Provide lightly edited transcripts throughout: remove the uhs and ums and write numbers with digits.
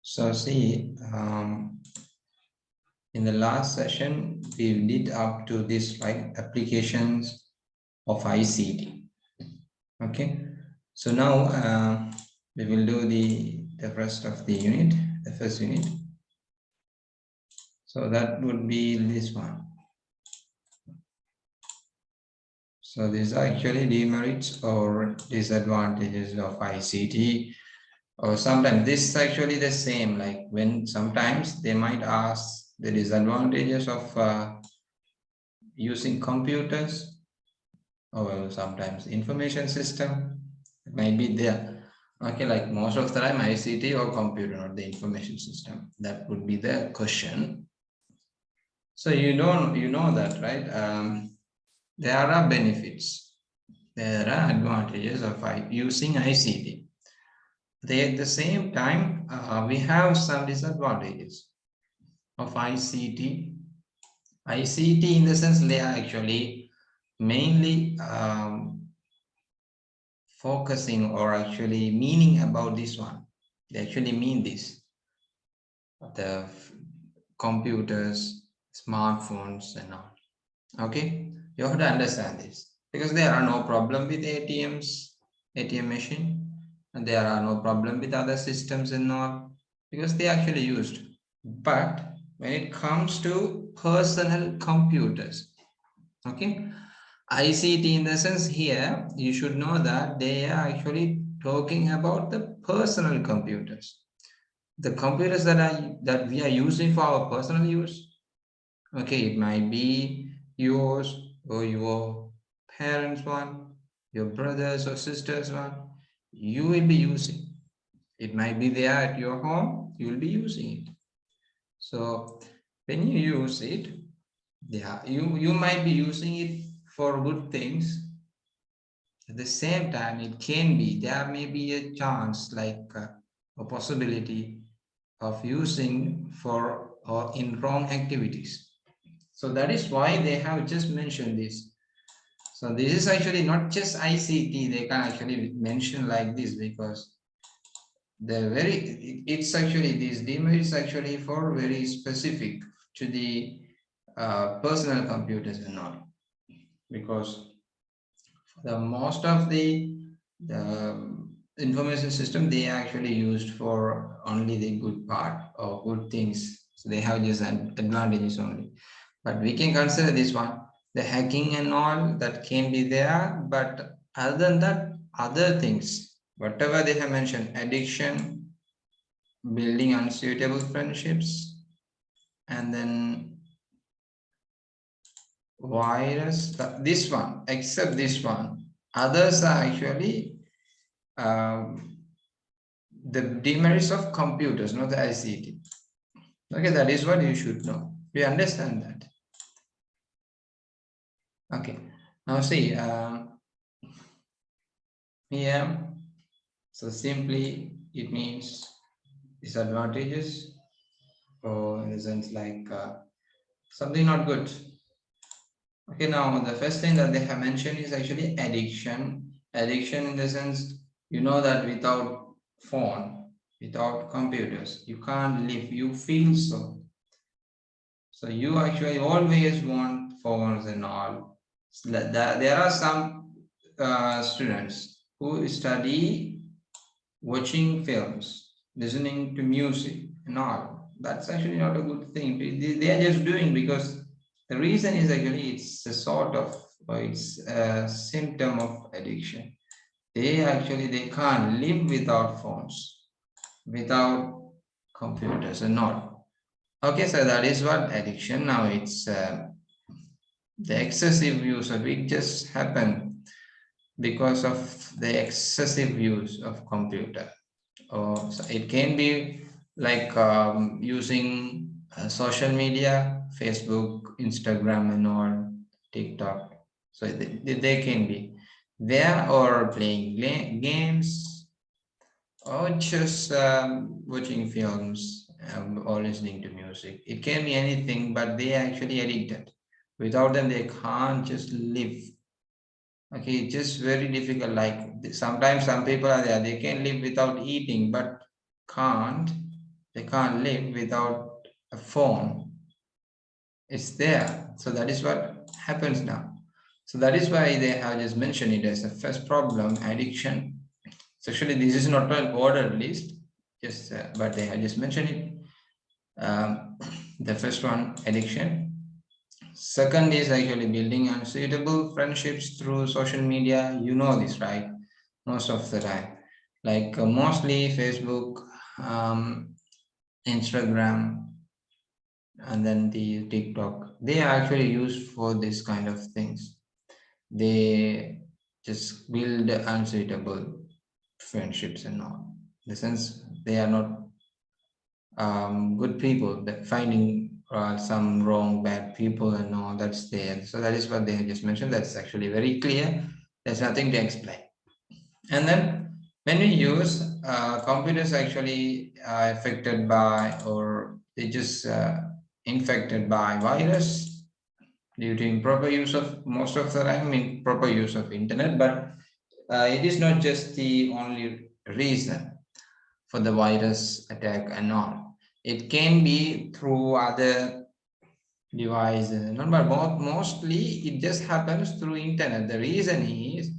So see, in the last session, we did up to this slide, applications of ICT. Okay, so now we will do the rest of the unit, the first unit. So that would be this one. So these are actually demerits or disadvantages of ICT. Or sometimes this is actually the same, like when sometimes they might ask the disadvantages of using computers or sometimes information system. It might be there. Okay, like most of the time ICT or computer, not the information system. That would be the question. So you know that, right? There are benefits. There are advantages of using ICT. At the same time, we have some disadvantages of ICT. ICT in the sense they are actually mainly focusing or actually meaning about this one. They actually mean this. The computers, smartphones and all. Okay, you have to understand this because there are no problem with ATM machine, and there are no problem with other systems and all because they actually used. But when it comes to personal computers, okay, ICT in the sense here, you should know that they are actually talking about the personal computers, the computers that we are using for our personal use. Okay, it might be yours or your parents one, your brothers or sisters one. You will be using. It might be there at your home. You will be using it. So when you use it, yeah, you might be using it for good things. At the same time, it can be there may be a chance, like a possibility of using for or in wrong activities. So that is why they have just mentioned this. So this is actually not just ICT. They can actually mention like this because it's actually these demerits actually for very specific to the personal computers and all, because the most of the information system they are actually used for only the good part or good things. So they have just advantages only. But we can consider this one, the hacking and all that can be there. But other than that, other things, whatever they have mentioned, addiction, building unsuitable friendships, and then virus, this one, except this one, others are actually the demerits of computers, not the ICT. Okay, that is what you should know. We understand that. Okay, now see here. So simply it means disadvantages, or in the sense like something not good. Okay, now the first thing that they have mentioned is actually addiction. Addiction in the sense, you know that without phone, without computers, you can't live. You feel so. So you actually always want phones and all. So there are some students who study watching films, listening to music and all. That's actually not a good thing. They are just doing because the reason is actually it's a sort of, or it's a symptom of addiction. They can't live without phones, without computers and all. Okay, so that is what addiction. Now it's the excessive use of it just happened because of the excessive use of computer. Or so it can be like using social media, Facebook, Instagram and all, TikTok. So they can be there, or playing games, or just watching films, or listening to music. It can be anything, but they are actually addicted. Without them, they can't just live. Okay, it's just very difficult. Like, sometimes some people are there, they can live without eating, but can't They can't live without a phone. It's there. So that is what happens now. So that is why they have just mentioned it as the first problem, addiction. So actually, this is not an ordered list, just but they have just mentioned it. The first one, addiction. Second is actually building unsuitable friendships through social media. You know this, right? Most of the time, like mostly Facebook, Instagram, and then the TikTok. They are actually used for this kind of things. They just build unsuitable friendships and all. In the sense, they are not good people. That finding some wrong, bad people and all, that's there. So that is what they have just mentioned. That's actually very clear. There's nothing to explain. And then when we use computers, actually affected by, or they just infected by virus due to improper use of, most of the time, improper use of internet. But it is not just the only reason for the virus attack and all. It can be through other devices, but mostly it just happens through internet. The reason is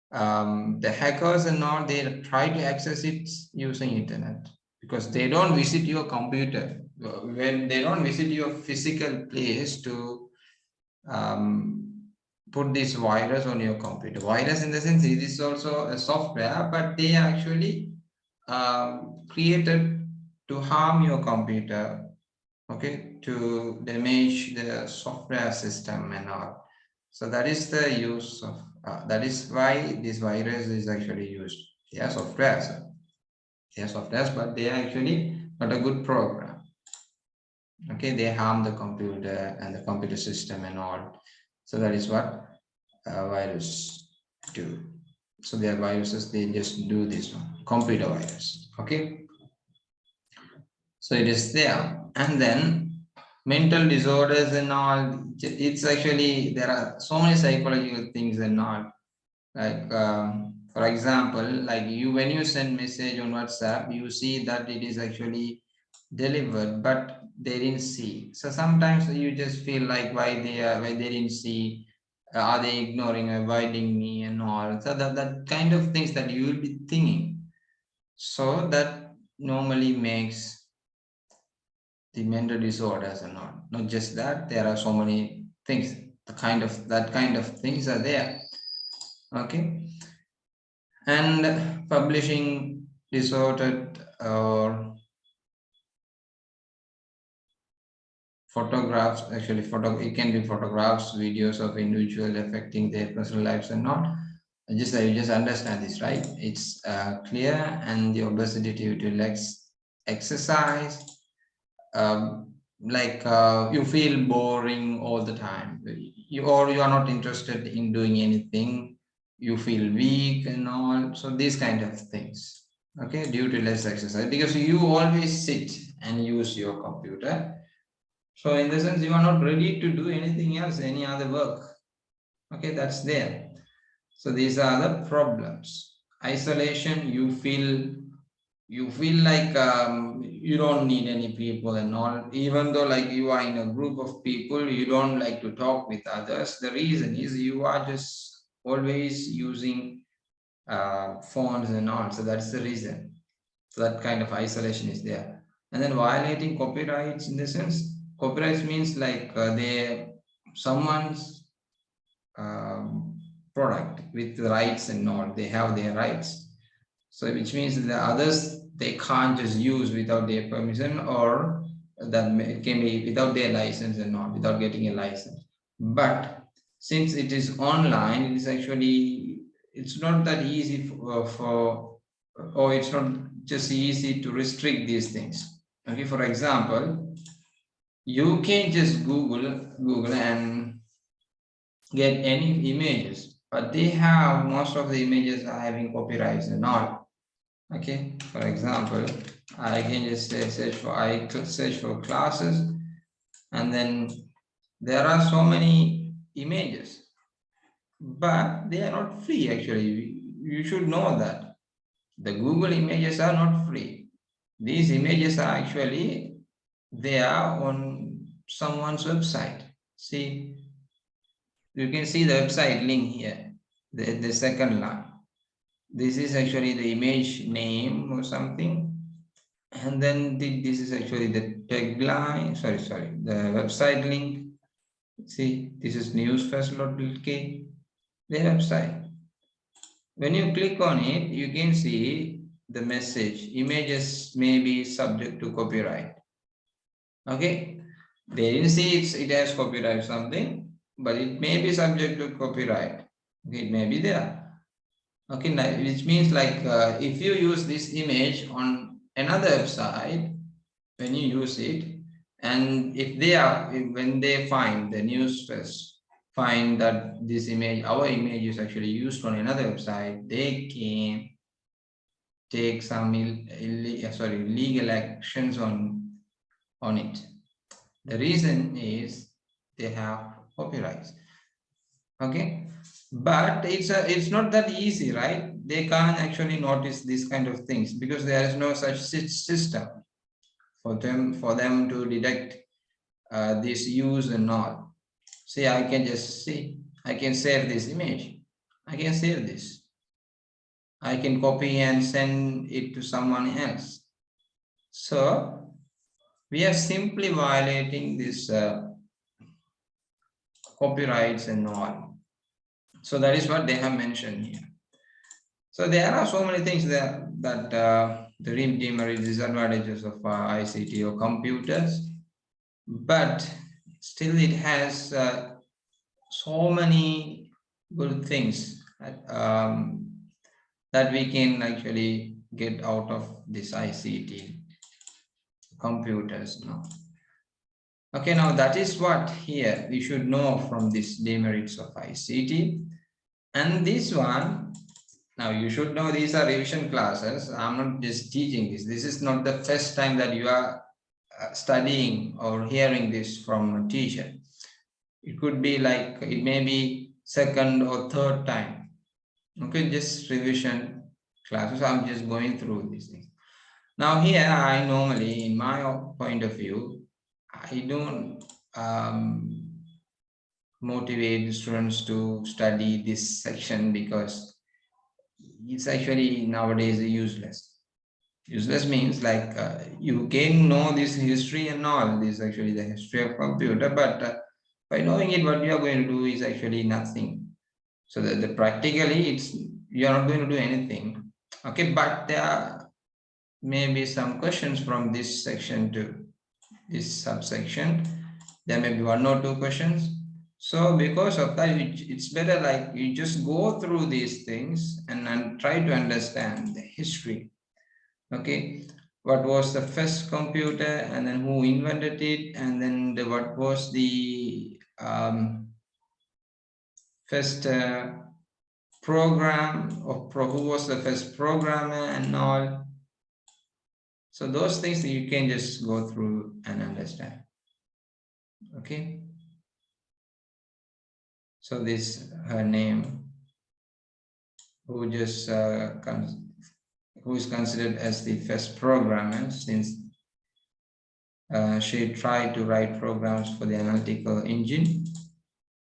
the hackers and all, they try to access it using internet, because they don't visit your computer. When they don't visit your physical place to put this virus on your computer. Virus in the sense it is also a software, but they actually created to harm your computer, okay, to damage the software system and all. So that is the use of, that is why this virus is actually used. They are softwares. They are softwares, but they are actually not a good program. Okay, they harm the computer and the computer system and all. So that is what virus do. So their viruses, they just do this one, computer virus. Okay, so it is there. And then mental disorders and all, it's actually, there are so many psychological things and all. Like for example, like you, when you send message on WhatsApp, you see that it is actually delivered, but they didn't see. So sometimes you just feel like, why they didn't see, are they ignoring, avoiding me and all. So that kind of things that you will be thinking. So that normally makes the mental disorders and all. Not just that, there are so many things. That kind of things are there. Okay. And publishing disordered or photographs, actually it can be photographs, videos of individual affecting their personal lives and not. You just understand this, right? It's clear. And the obesity due to less exercise, you feel boring all the time, or you are not interested in doing anything, you feel weak and all. So these kind of things, okay, due to less exercise, because you always sit and use your computer. So in the sense, you are not ready to do anything else, any other work. Okay, that's there. So these are the problems. Isolation, you feel like you don't need any people and all, even though like you are in a group of people, you don't like to talk with others. The reason is you are just always using phones and all. So that's the reason. So that kind of isolation is there. And then violating copyrights, in the sense, copyrights means like someone's product with rights and all, they have their rights. So which means the others, they can't just use without their permission, or that it can be without their license and not without getting a license. But since it is online, it is actually, it's not that easy or it's not just easy to restrict these things. Okay, for example, you can just Google and get any images, but they have, most of the images are having copyrights and all. Okay, for example, I can just say search for classes, and then there are so many images, but they are not free. Actually, you should know that the Google images are not free. These images are actually there on someone's website. See, you can see the website link here, the second line. This is actually the image name or something. And then this is actually the tagline, sorry, the website link. See, this is newsfest.lk, their website. When you click on it, you can see the message. Images may be subject to copyright. Okay, they didn't see it has copyright or something, but it may be subject to copyright. Okay, it may be there. Okay, which means like if you use this image on another website, when you use it, and if they are, when they find the news first, find that this image, our image is actually used on another website, they can take some legal actions on it. The reason is they have copyrights. Okay, but it's not that easy, right? They can't actually notice these kind of things because there is no such system for them to detect this use and all. See, I can just see, I can save this image, I can save this, I can copy and send it to someone else. So we are simply violating this copyrights and all. So that is what they have mentioned here. So there are so many things that the demerits, disadvantages of ICT or computers, but still it has so many good things that we can actually get out of this ICT computers now. Okay, now that is what here we should know from this demerits of ICT. And this one, now you should know these are revision classes. I'm not just teaching this. This is not the first time that you are studying or hearing this from a teacher. It could be like, it may be second or third time. Okay, just revision classes. I'm just going through these things. Now here, I normally, in my point of view, I don't motivate students to study this section because it's actually nowadays useless. Useless means like you can know this history and all, this is actually the history of computer, but by knowing it, what you are going to do is actually nothing. So the practically, it's, you are not going to do anything. Okay, but there are maybe some questions from this section to this subsection. There may be one or two questions. So because of that, it's better like you just go through these things and try to understand the history. Okay, what was the first computer, and then who invented it, and then what was the first program, or who was the first programmer and all. So those things you can just go through and understand. Okay, so this her name, who just who is considered as the first programmer, since she tried to write programs for the analytical engine.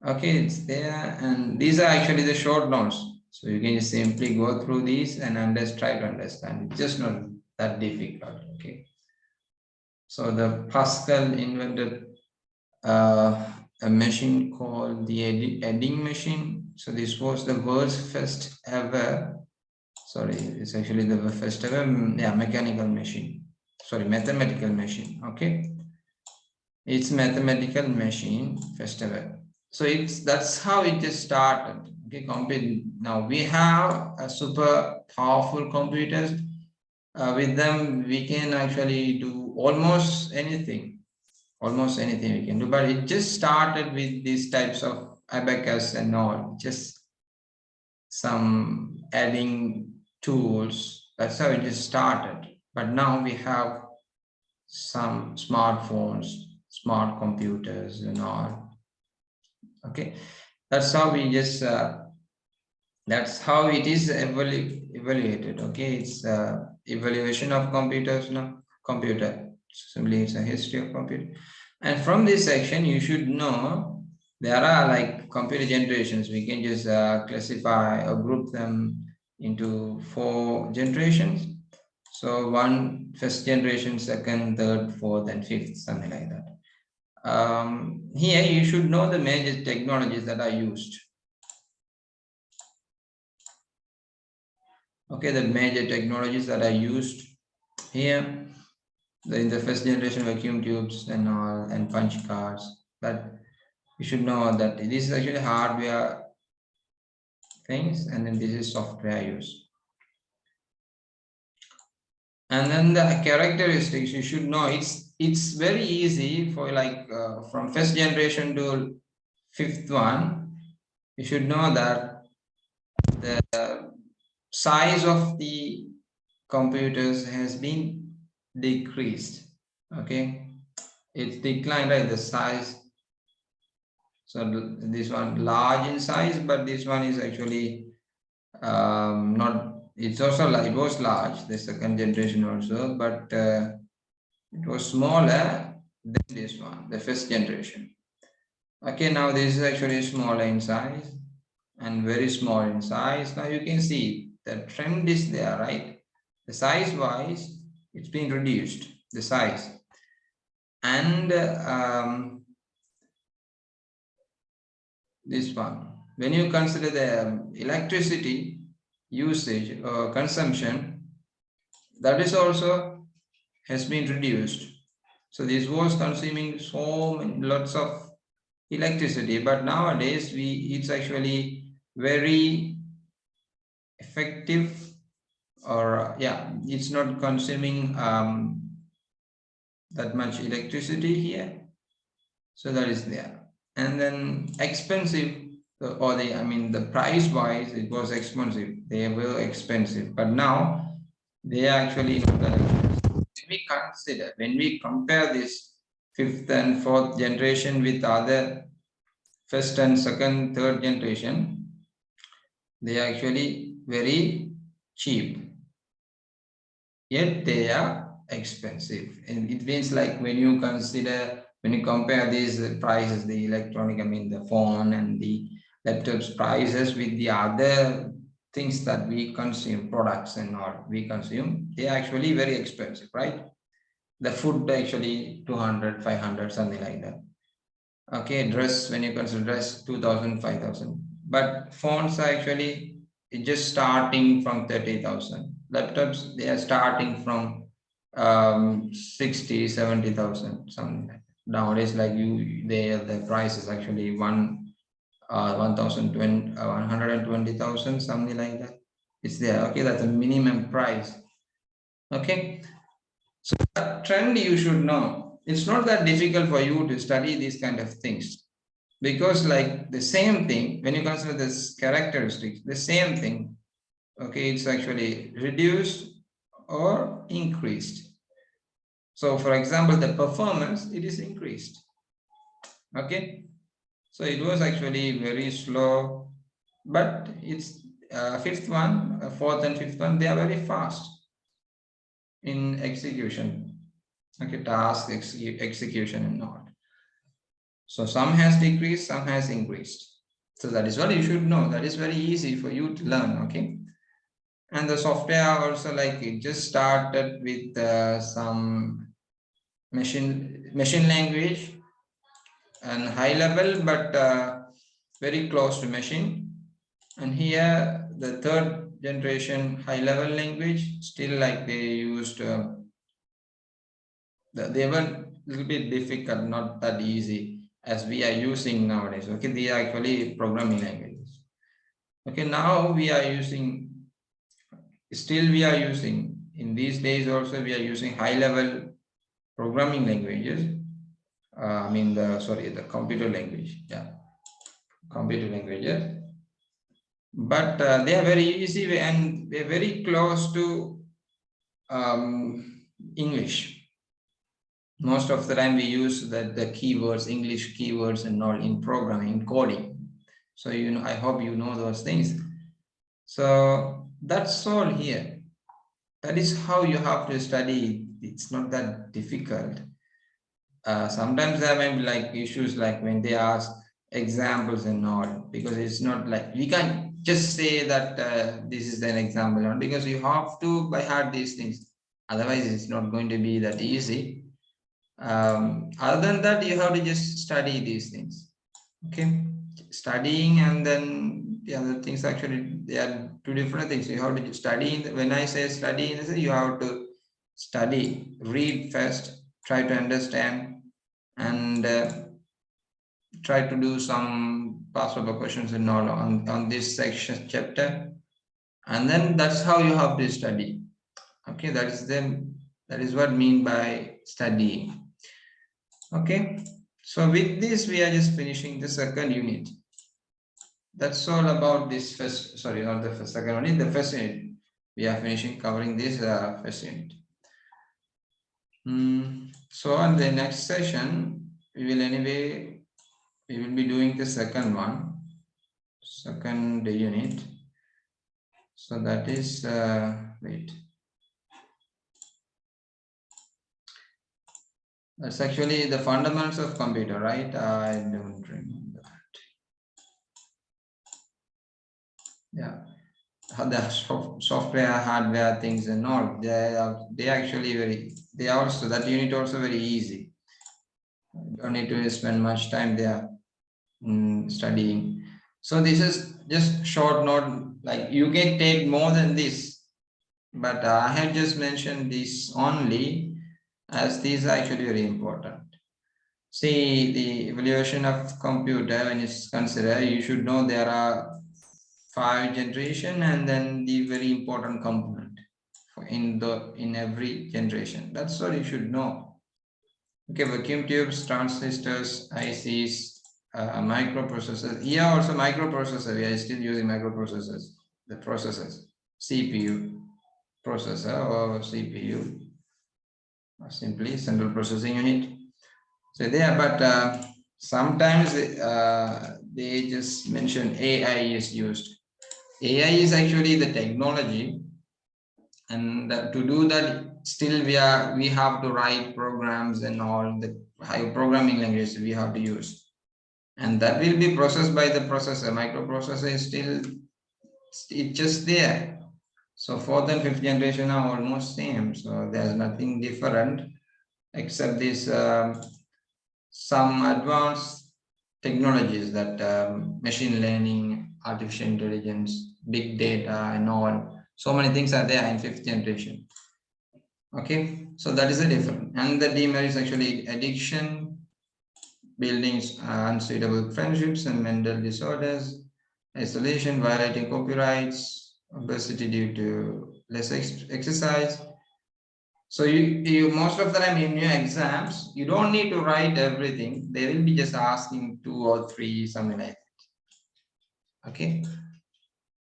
Okay, it's there, and these are actually the short notes, so you can just simply go through these and try to understand. It's just not that difficult. Okay, so the Pascal invented a machine called the adding machine. So this was the world's first ever, sorry, it's actually the first ever, mechanical machine, sorry, mathematical machine. Okay, it's mathematical machine, first ever. So that's how it just started. Okay, now we have a super powerful computers. With them we can actually do almost anything we can do, but it just started with these types of abacus and all, just some adding tools. That's how it just started. But now we have some smartphones, smart computers and all. Okay, that's how we just that's how it is evaluated. Okay, it's evaluation of computers now. computer. Simply, it's a history of computer. And from this section, you should know there are like computer generations. We can just classify or group them into 4 generations. So one first generation, second, third, fourth, and fifth, something like that. Here you should know the major technologies that are used. Okay, the major technologies that are used here in the first generation, vacuum tubes and all, and punch cards. But you should know that this is actually hardware things, and then this is software use. And then the characteristics you should know. It's very easy for like from first generation to fifth one. You should know that the size of the computers has been decreased. Okay, it's declined, right? The size. So this one large in size, but this one is actually not. It's also it was large, the second generation also, but it was smaller than this one, the first generation. Okay, now this is actually smaller in size and very small in size. Now you can see the trend is there, right? The size wise, it's been reduced, the size. And this one, when you consider the electricity usage or consumption, that is also has been reduced. So this was consuming so many lots of electricity, but nowadays it's actually very effective, or yeah, it's not consuming that much electricity here. So that is there. And then expensive, or the price wise, it was expensive. They were expensive, but now they are actually not that expensive. When we compare this fifth and fourth generation with other first and second, third generation, they are actually very cheap, yet they are expensive. And it means like when you compare these prices, the electronic, the phone and the laptops prices with the other things that we consume, products and all we consume, they are actually very expensive, right? The food actually 200, 500, something like that. Okay, dress, when you consider dress, 2000, 5000. But phones are actually just starting from 30,000. Laptops, they are starting from 60, 70,000, something like that. Nowadays, like the price is actually 120,000, something like that. It's there. Okay, that's a minimum price. Okay, so that trend you should know. It's not that difficult for you to study these kind of things, because like the same thing, when you consider this characteristics, the same thing, okay, it's actually reduced or increased. So for example, the performance, it is increased. Okay, so it was actually very slow, but it's fourth and fifth one, they are very fast in execution. Okay, task execution and all. So some has decreased, some has increased. So that is what you should know. That is very easy for you to learn. Okay, and the software also, like it just started with some machine language and high level, but very close to machine. And here the third generation high level language, still like they used they were a little bit difficult, not that easy as we are using nowadays. Okay, they are actually programming languages. Okay, now we are using in these days also, we are using high level programming languages. The computer language, yeah, computer languages. But they are very easy and they're very close to English. Most of the time we use the keywords, English keywords and all in programming, coding. So I hope you know those things. So that's all here. That is how you have to study it's not that difficult. Sometimes there may be like issues like when they ask examples and all, because it's not like we can't just say that this is an example, not because you have to by heart these things. Otherwise, it's not going to be that easy. Other than that, you have to just study these things. Okay, studying and then the other things, actually they are two different things. You have to study. When I say study, you have to study, read first, try to understand, and try to do some past paper questions and all on this section chapter, and then that's how you have to study. Okay, that is what I mean by studying. Okay, so with this we are just finishing the second unit. That's all about this first, sorry, not the first, second unit, the first unit. We are finishing covering this first unit. So on the next session, we will be doing the second one, second unit. So that is, wait. That's actually the fundamentals of computer, right? I don't remember that. Yeah. The software, hardware things and all, they actually they also, that unit also very easy. You don't need to spend much time there studying. So this is just short note, like you can take more than this, but I have just mentioned this only as these are actually very important. See, the evaluation of computer, when it's considered, you should know there are 5 generation and then the very important component in every generation. That's what you should know. Okay, vacuum tubes, transistors, ICs, microprocessors. Here also microprocessor. We are still using microprocessors. The processors, CPU, processor or CPU, or simply central processing unit. So there, but sometimes they just mention AI is used. AI is actually the technology, and to do that, still we have to write programs and all the high programming language we have to use, and that will be processed by the processor. Microprocessor is still, it's just there. So fourth and fifth generation are almost same. So there's nothing different except this some advanced technologies that machine learning, artificial intelligence, big data, and all. So many things are there in fifth generation. Okay, so that is a different. And the demerits actually addiction, buildings, unsuitable friendships and mental disorders, isolation, violating copyrights, obesity due to less exercise. So you most of the time in your exams, you don't need to write everything. They will be just asking 2 or 3, something like that. Okay.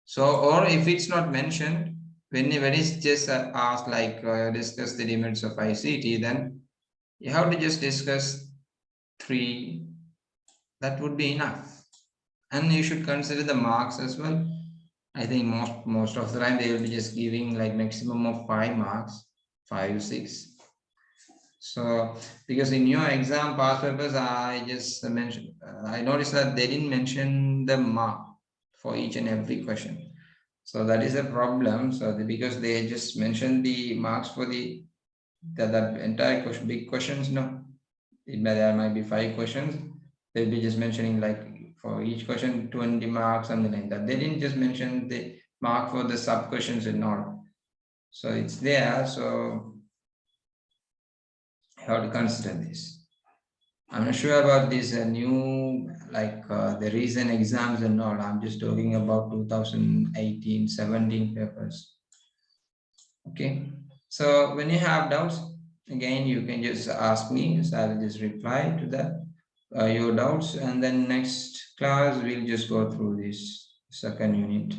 So, or if it's not mentioned, when it's just asked like discuss the demerits of ICT, then you have to just discuss 3. That would be enough. And you should consider the marks as well. I think most of the time they will be just giving like maximum of 5 marks, 5, 6. So because in your exam past papers, I just mentioned, I noticed that they didn't mention the mark for each and every question. So that is a problem. So because they just mentioned the marks for the entire question, big questions, no, there might be 5 questions. They'll be just mentioning like for each question 20 marks, something like that. They didn't just mention the mark for the sub questions and all. So it's there. So you have to consider this. I'm not sure about this new, like the recent exams and all. I'm just talking about 2018, 17 papers. Okay. So when you have doubts, again, you can just ask me. So I'll just reply to that, your doubts. And then next class, we'll just go through this second unit.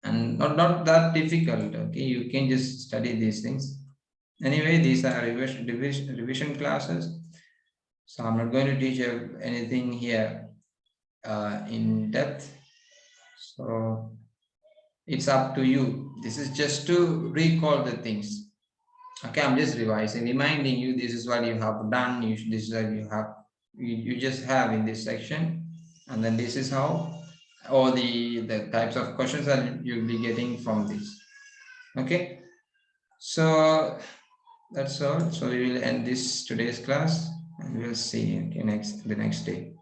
And not that difficult. Okay. You can just study these things. Anyway, these are revision classes. So I'm not going to teach anything here in depth. So it's up to you. This is just to recall the things. Okay, I'm just revising, reminding you this is what you have done. This is what you just have in this section, and then this is how all the types of questions that you'll be getting from this. Okay, so that's all. So we will end this today's class, and we'll see you next the next day.